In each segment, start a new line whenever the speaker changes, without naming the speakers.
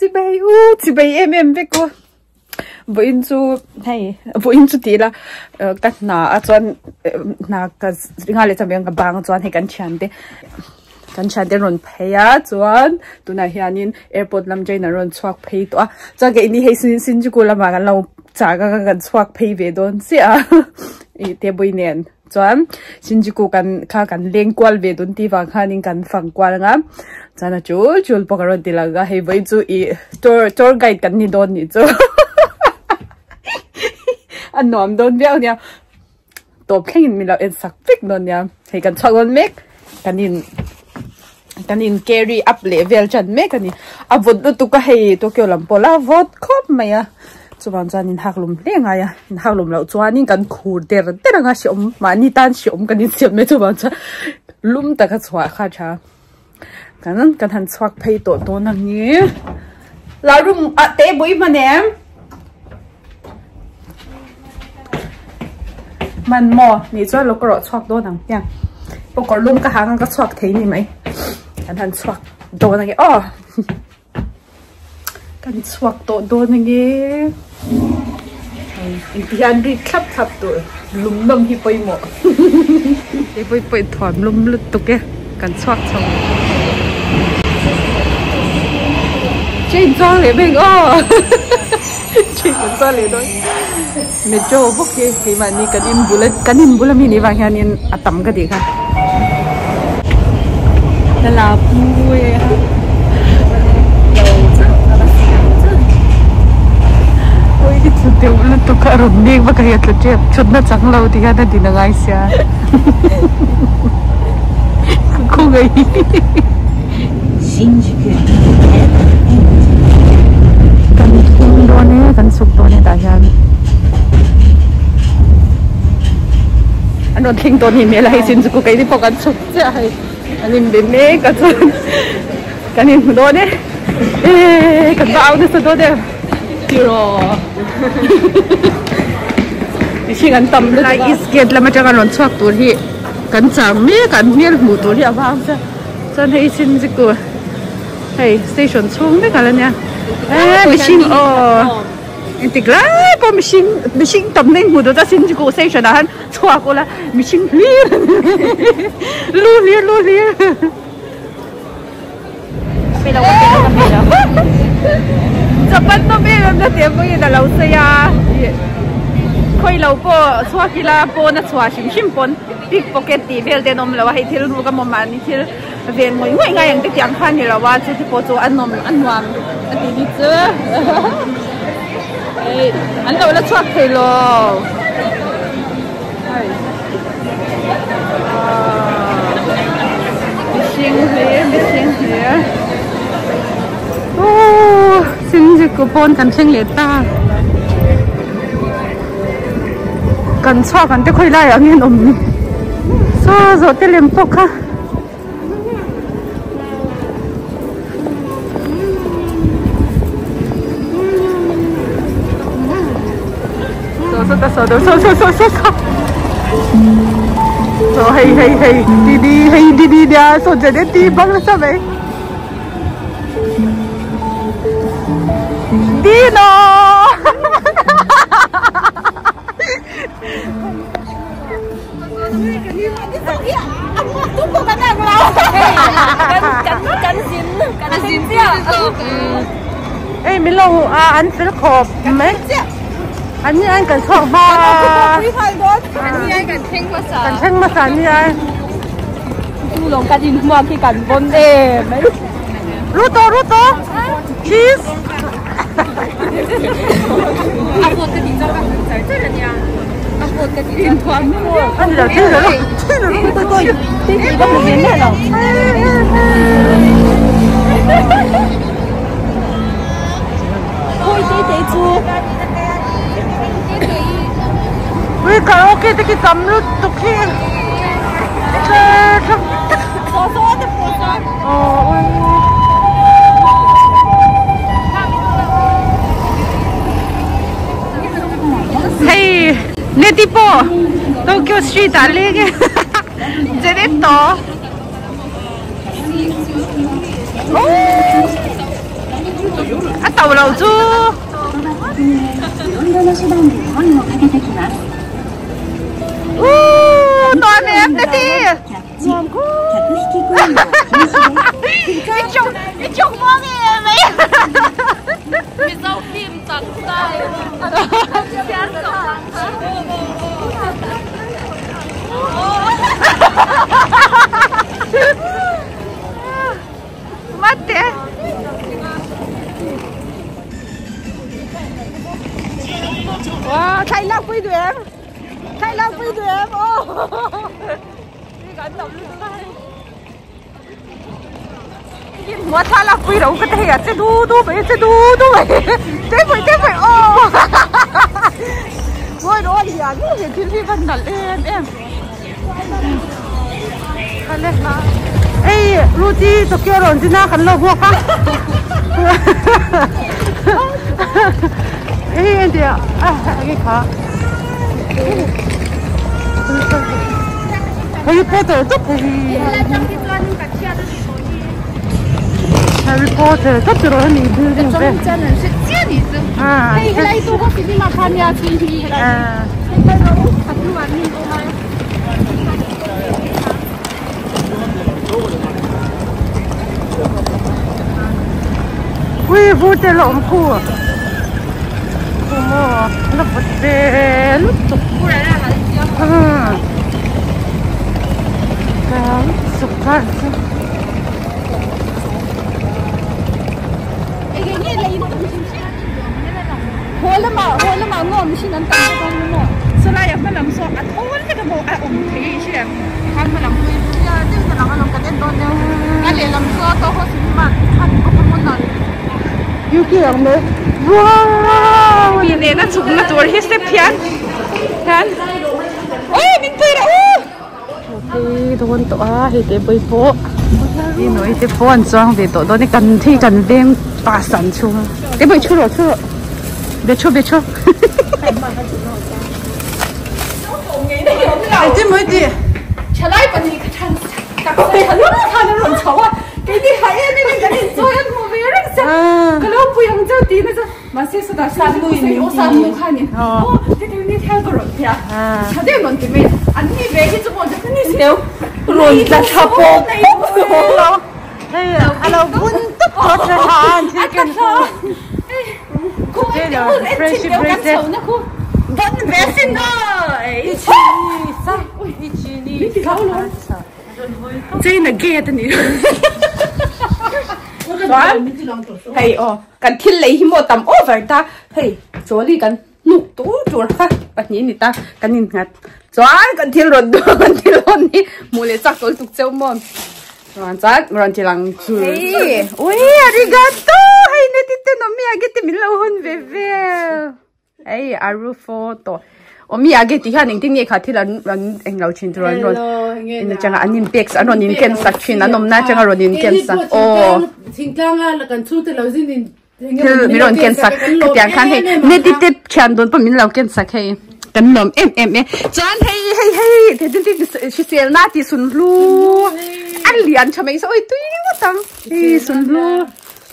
chỉ bay em biết cô bố in chú hay bố in chú tí là các nà chọn nà cái ngay lấy cho mình cái bang chọn hayกันฉันได้รอนเพย์จวนตัวไหนเฮียนินแอร์พอร์ตลำใจน่ะรอนสวักเพย์ตัวจากไอ้นี่ให้สินจุกุลมากันเราจากกันสวักเพย์เวดอนเสียอีเตบุยเนียนจวนสินจุกุกันข้ากันเลี้ยงกวลเวดอนที่ว่าข้านิ่งกันฟังกวลงะจานะจูลปกรณ์ตีละก็ให้ไปจูอีตัวไกด์กันนี่โดนนี่จูอันนอมโดนเบี้ยวเนี่ยตัวแข่งมีเราเอ็นสักฟิกโดนเนี่ยให้กันชอบกันเมกกันอินแครีอัพเลเวลจันเมกันนี่อาวุธตุกให้ตัวเกี่ยวลำโพลาวอดครบไหมอะส่วนจันอินหักลมเลี้ยงไงอะอินหักลมเราจวนนี่กันขูดเดือดงาชมมานี่ตันชมกันนี่เสียไม่ส่วนจันลุ่มแต่ก็สวะข้าช้ากันนั้นกันทันสวักเพย์ตัวนั่นนี่เราลุ่มเตะบุยมาเนี่ยมันหมอนี่จ้าเราก็รอสวักตัวนั่งยังปกติลุ่มก็หากันก็สวักเทนี่ไหมกันทันสวักโดนอะไรอ๋อกันสวักโดนอะไรอีกอย่างรีขับตัวลุ่มน้ำที่ไปหมดที่ไปถอนลุ่มลุดตุกแกกันสวักช่องเจ๊จ้าเลยเบ่งอ๋อเจ๊จ้าเลยด้วยเมโจ้พวกเกี่ยมันนี่กันอินบุลมีนี่ว่าแค่นี้อัตมก็ดีค่ะตลาดปุ้ยค่ะโอ้ยที่สุดเดี๋ยวเราตุกอารมณ์ดีว่าใครจะเจ็บชุดน่าจังเราที่กันนั่นดีนะไงเสียคู่ไงกันทิ้งโดนเนี่ยกันสุกโดนเนี่ยแต่ยังอันนั้นทิ้งตัวนี้ไม่ไรสินสุกไก่ที่พอกันสุกจะให้อันนี้เป็นเมฆกันสุดกันนี่โดนเนี่ยกันบ้าเนี่ยสุดโดนเนี่ยจิโร่ดิฉันกันต่ำเลยอีสเกตแล้วมันจะกันร้อนชอบตัวที่กันจางเมฆกันเมียหมูตัวที่อาบ้างซะจนให้สินสุกให้สเตชันช่วงได้กันแล้วเนี่ยไม่ชิงอ๋อติกแล้วพอไม่ชิงตำแหน่งหมูตัวจะสินจุกุสเตชันนะฮะชัวร์กูละไม่ชิงเลี้ยลู่เลี้ยไปแล้วจะปั้นตัวเบี้ยมันจะเสียไปแต่เราเสียคุยเราปอชัวร์กีฬาปอน่ะชัวร์ชิมปนพิกพ็อกเก็ตตีเบลเดนอมแล้วว่าให้ที่รู้กันมันนี่ที่เวียนง่ายอย่างที่ยังขันอยู่แล้วว่าจะที่ปอตัวอันนมอันวามอันนี้เจออันเราละชัวร์เคยรอไม่ชิงเหี้ยโอ้สินจิกุปนกันเชิงเลต้ากันชอบกันแต่ค่อยไล่อันนี้นมโซ่เตลิมปกค่ะโซ่ให้ดีเดี๋ยวโซ่จะได้ตีบ้างนะใช่ไหมดีเนาะกันสินเจ้าไม่ลงอันเป็นขอบไหมอันนี้อันกันชอบบ้าอันนี้อันกันเช่งภาษานี่ไงดูลงกันดินมัวที่กันบนเอ๋ไม่รู้ตัวชีสอาโปกติเจ้ากันใจเจ้าเนี่ยอาโปกติดินทวนมั่วอันเดียวที่เราตัวที่ก็ไม่เห็นเลยหรอกคุยดีจู 왜 가라오케 되게 쌈루 똑해. 소소한테 보자. Hey, ne tipo Tokyo Street alleghe. Diretto. lâu lâu chú toàn em đấy đi cái chung mong em ấy cái dâu phim tận tay mất thế wow thay lọc quy tuyển ô đi gần tầm luôn mua thay lọc quy đâu có thể à chứ đu vậy thế vậy ô ngồi đó thì à cái gì thì vẫn đặt lên em lên mà ê Rudy tôi kêu rồi chứ na khẩn lo hoa cả ê anh chị à cái khó Harry Potter tốt thì Harry Potter tốt rồi anh đi à cái này tôi có cái mà tham gia thi thì à ui vui thế lộn khu à nó vật thế lúc tục sụp ra hồi là mà ngon xin ăn tao con nó sau này em phải làm sao ăn thôi cái bộ ăn ổn thế chứ em ăn mà làm gì à chứ mà làm cái tên đó nhau anh làm sao tao có xin mà ăn không muốn ăn yêu kia không đấy wow vì này nó chụp nó tuổi hết step pian ôi mình chơi đâu thì tôi to à thì cái bơi phố đi nói cái phố anh trang về tổ đó này cần thi cần đêm ba sản chung cái bơi chưa rồi biết cho cái mới đi trả lại phần này cái thằng đặc biệt là thằng nó lộn xấu à cái gì hay nên cái này rồi anh mua về rồi sao cái lúc bùi hàng châu tí nữa mà sẽ sao san nuôi khai nhỉ cái này theo cái rồi thà chả để mình thì mình anh đi về cái chỗ một cái này xíu rồi là chả bộ đây alo vun tất cả cho hàng chỉ cần đây là friendship bracelet vẫn bé xinh thôi 이치니 제일 게더니 hey kan thil lei hi mo tam over ta hey choli kan nuk tu tur kha pani ni ta kanin ngat chuan kan thil ron du kan thil on ni mule chak tol tuk cheu mon ron chat ron tilang chu hey oi arigato hey ne titte no mi agete min lo hon ve ve hey aru photo mi age ti han ting ni kha thil ran eng lo chin ron in changa anin pex anon in ken sak chin anom na changa ron in ken sak o
thingtlanga la kan chu te lo zin in
mi ron ken sak tiang khan he ne ti te chan don pa min lo ken sak he kan nom em chan hey te tin ti sel na ti sun lu an lian chamei so oi tui wa tang ti sun lu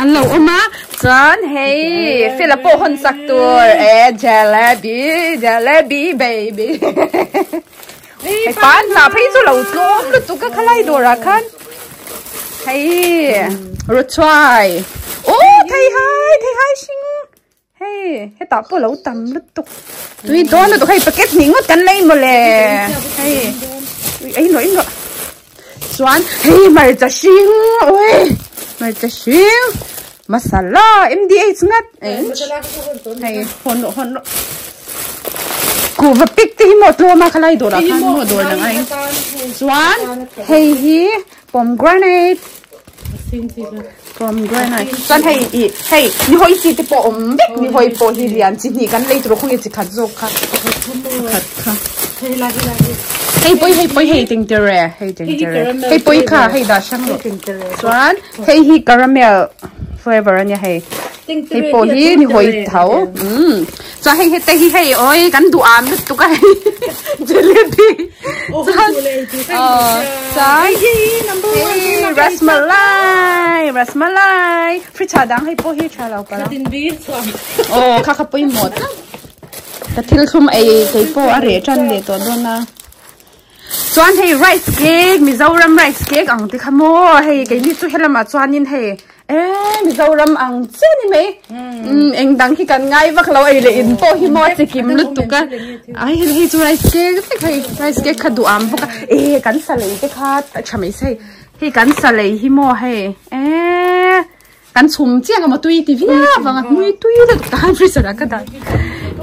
an lo oma chan hey filapo hon sak tur jalebi baby hey pan na phei chu lo tlom lu tu ka khalai do ra khan hey ro try oh thai hai sing hey he ta po lo tam lu tu tui do na to hey packet ni ngot kan lei mo le hey ai no chuan hey mai cha sing oi mai cha sing masala MDH ngat hey hon ku va pik ti mo to ma khalai do ra khan mo do na ai chuan hey hi pomegranate chan hey ni hoi si te po bek ni hoi po hi lian chi ni kan lei tro khong chi khat zo kha hey boy hey ting tere hey boy kha hey da shang lo chuan hey hi caramel flavor ania hey po hi ni hoi thau cho hay tây hay ôi cắn đủ ám được tụi cái chơi liên đi trái rasmalai free trà đáng hay po hi trà lau cả khá khá po một cái thil không ai cái po ở rễ chân để tụi nó na chọn hay rice cake Mizoram rice cake ang thì khăm mô hay cái ní chú hết làm mà chọn nhìn hay Mizoram ang chơi ní mấy anh đăng khi cần ngay vác lâu ấy là in po hi mo chỉ kim lút tụi cái ai hay chú rice cake hay rice cake khá đủ ám bốc cắn xà lầy cái khá chả mấy say hay cắn xà lầy hi mo hay cắn chum chiang mà tui thì vía vâng mũi tui là cắn free sao cái đó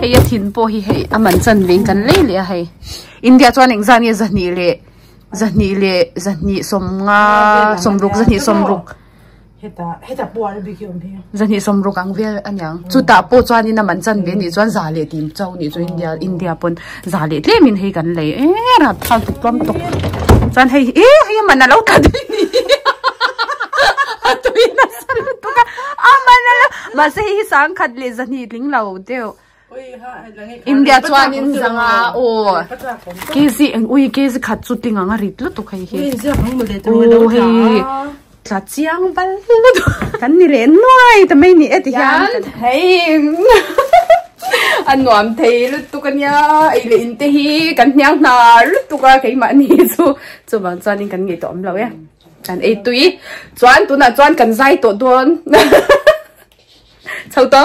hay thìn po hi hay aman chân lên cắn lấy lẹ hay India chuan eng zani zani somruk zani somruk
heta po ar bikiom phe
zani somruk ang vel anyang chuta po chuan in man chan ve ni chuan zale tim chau ni chu India pon zale tle min hei kan le ra thal tu pom tok chuan hei man na lo ta di ni tu ina sal tu ka amana ma se hi sang khat le zani ling lo deu India chuan in zanga kezi ui kezi khat chu tinga nga rit lu tu khai hi hei tla chiang bal kan ni le noi ta mai ni eti hian hei anuam thei lu tu kan ya ai le in te hi kan nyang na lu tu ka kai ma ni chu bang chuan in kan nge to am lo ya kan ei tui chuan tu na chuan kan zai to don chau to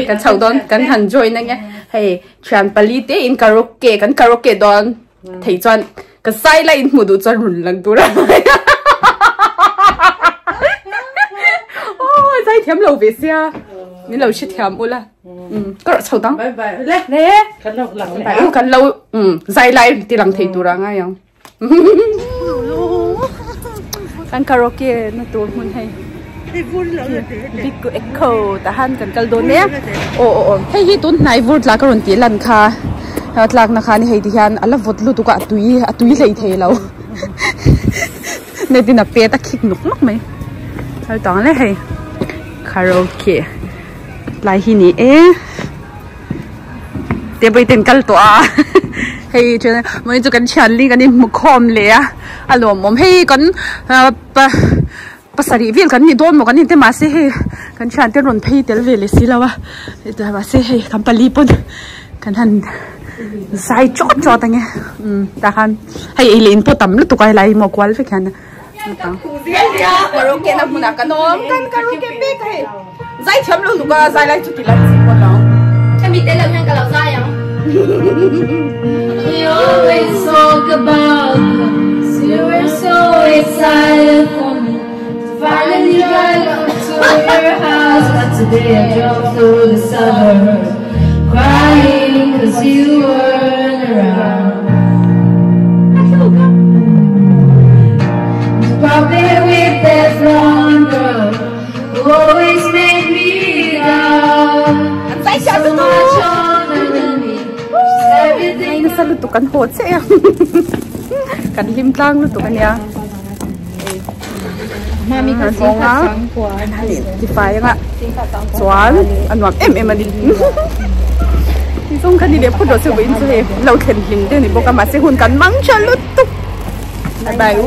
kan chau don kan han join na nghe hey chan pali te in karaoke kan karaoke don thei chuan ka sai la in mudu chuan run lang tu ra zai thiam lo ve sia ni lo shi thiam ula ka chau tang
bye bye le kan lo lang
le kan lo zai lai ti lang thei tu ra nga yang kan karaoke na tu mun hay big echo tahan kan kal don ne hei hi tun nai vur tla karon ti lan kha tlak na kha ni hei ti hian ala vot lu tu ka atui lei thei lo ne tin a pe ta khik nuk nok mai hal tang le hei karaoke lai hi ni te bai ten kal to a hei chen moi chu kan chan li kan mu khom le a alom mom hei kan pasari vil kan ni don mo kan inte ma se he kan chan te ron phei tel vele silawa ta ma se he kan pali pon kan han sai chot chot ange ta han hay ilin po tam lu to kai lai mo kwal fe khan ta karaoke na muna kanom kan karaoke pe kai zai cham lu lu ba zai lai chu ti la si ko lo
kami te lang nang kalaw sayang we always talk about you were so excited for me. Finally drive up to your house, but today I drove through the suburbs, crying 'cause you weren't around. Probably with that blonde girl who always made me down. So much older than me, she's everything.
Sa lu tu kan hot se kan lim tlang lu tu kan ya
Mami kan
sing ka sang kwa ti fa yang a chuan anwam em ani ti song kan ni le phu do se win se lo khen hling de ni boka ma se hun kan mang cha lu tu bye bye u